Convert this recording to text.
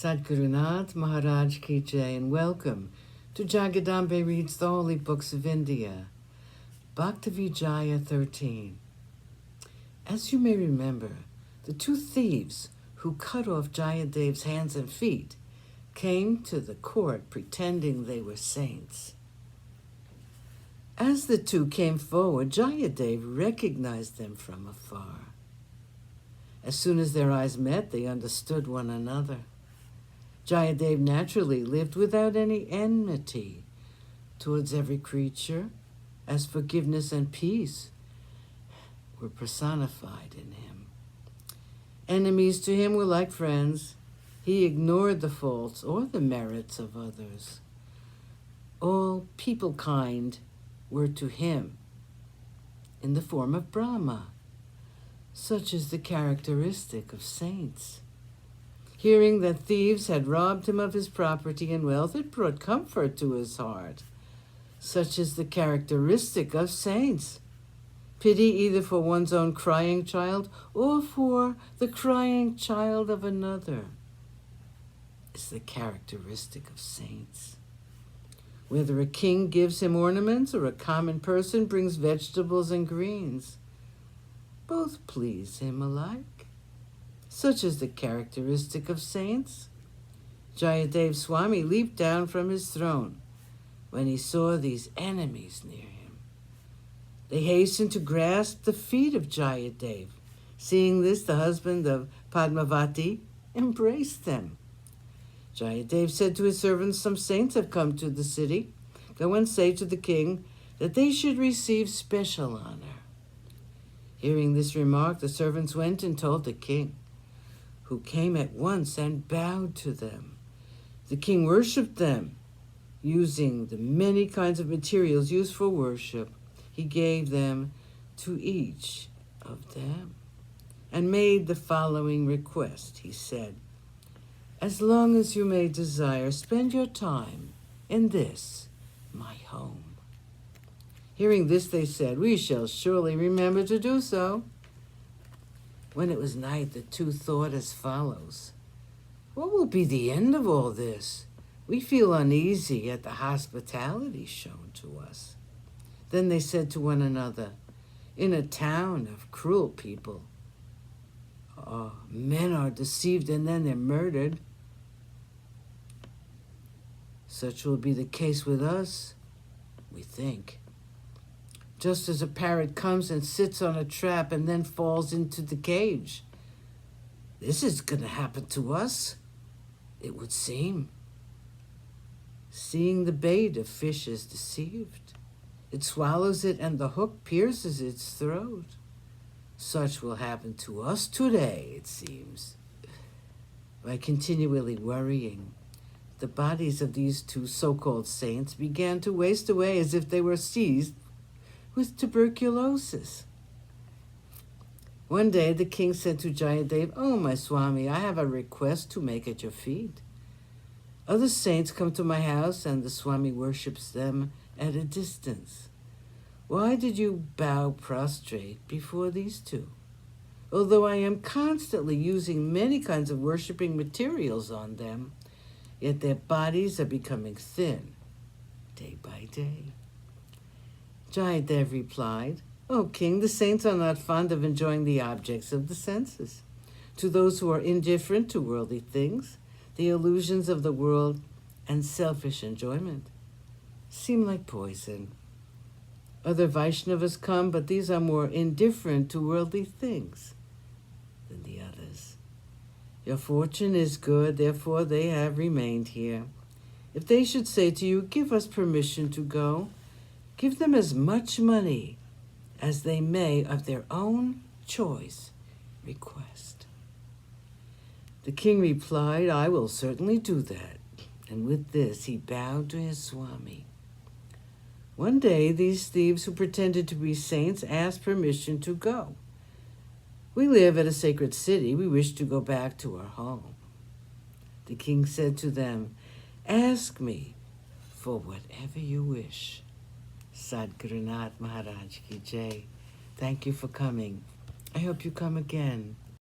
Sadgurunath Maharaj Ki Jai, and welcome to Jagadambe Reads the Holy Books of India, Bhaktavijaya13. As you may remember, the two thieves who cut off Jayadev's hands and feet came to the court pretending they were saints. As the two came forward, Jayadev recognized them from afar. As soon as their eyes met, they understood one another. Jayadev naturally lived without any enmity towards every creature, as forgiveness and peace were personified in him. Enemies to him were like friends. He ignored the faults or the merits of others. All people kind were to him in the form of Brahma. Such is the characteristic of saints. Hearing that thieves had robbed him of his property and wealth, it brought comfort to his heart. Such is the characteristic of saints. Pity either for one's own crying child or for the crying child of another is the characteristic of saints. Whether a king gives him ornaments or a common person brings vegetables and greens, both please him alike. Such is the characteristic of saints. Jayadev Swami leaped down from his throne when he saw these enemies near him. They hastened to grasp the feet of Jayadev. Seeing this, the husband of Padmavati embraced them. Jayadev said to his servants, "Some saints have come to the city. Go and say to the king that they should receive special honor." Hearing this remark, the servants went and told the king, who came at once and bowed to them. The king worshipped them, using the many kinds of materials used for worship. He gave them to each of them and made the following request. He said, "As long as you may desire, spend your time in this, my home." Hearing this, they said, "We shall surely remember to do so." When it was night, the two thought as follows: "What will be the end of all this? We feel uneasy at the hospitality shown to us." Then they said to one another, "In a town of cruel people, men are deceived and then they're murdered. Such will be the case with us, we think. Just as a parrot comes and sits on a trap and then falls into the cage. This is going to happen to us, it would seem. Seeing the bait, a fish is deceived. It swallows it and the hook pierces its throat. Such will happen to us today, it seems." By continually worrying, the bodies of these two so-called saints began to waste away as if they were seized with tuberculosis. One day the king said to Jayadev, "Oh, my Swami, I have a request to make at your feet. Other saints come to my house and the Swami worships them at a distance. Why did you bow prostrate before these two? Although I am constantly using many kinds of worshipping materials on them, yet their bodies are becoming thin day by day." Jayadev replied, "O king, the saints are not fond of enjoying the objects of the senses. To those who are indifferent to worldly things, the illusions of the world and selfish enjoyment seem like poison. Other Vaishnavas come, but these are more indifferent to worldly things than the others. Your fortune is good, therefore they have remained here. If they should say to you, 'Give us permission to go,' give them as much money as they may of their own choice request." The king replied, "I will certainly do that." And with this, he bowed to his Swami. One day, these thieves who pretended to be saints asked permission to go. "We live at a sacred city. We wish to go back to our home." The king said to them, "Ask me for whatever you wish." Sadgurunath Maharaj Ki Jai. Thank you for coming. I hope you come again.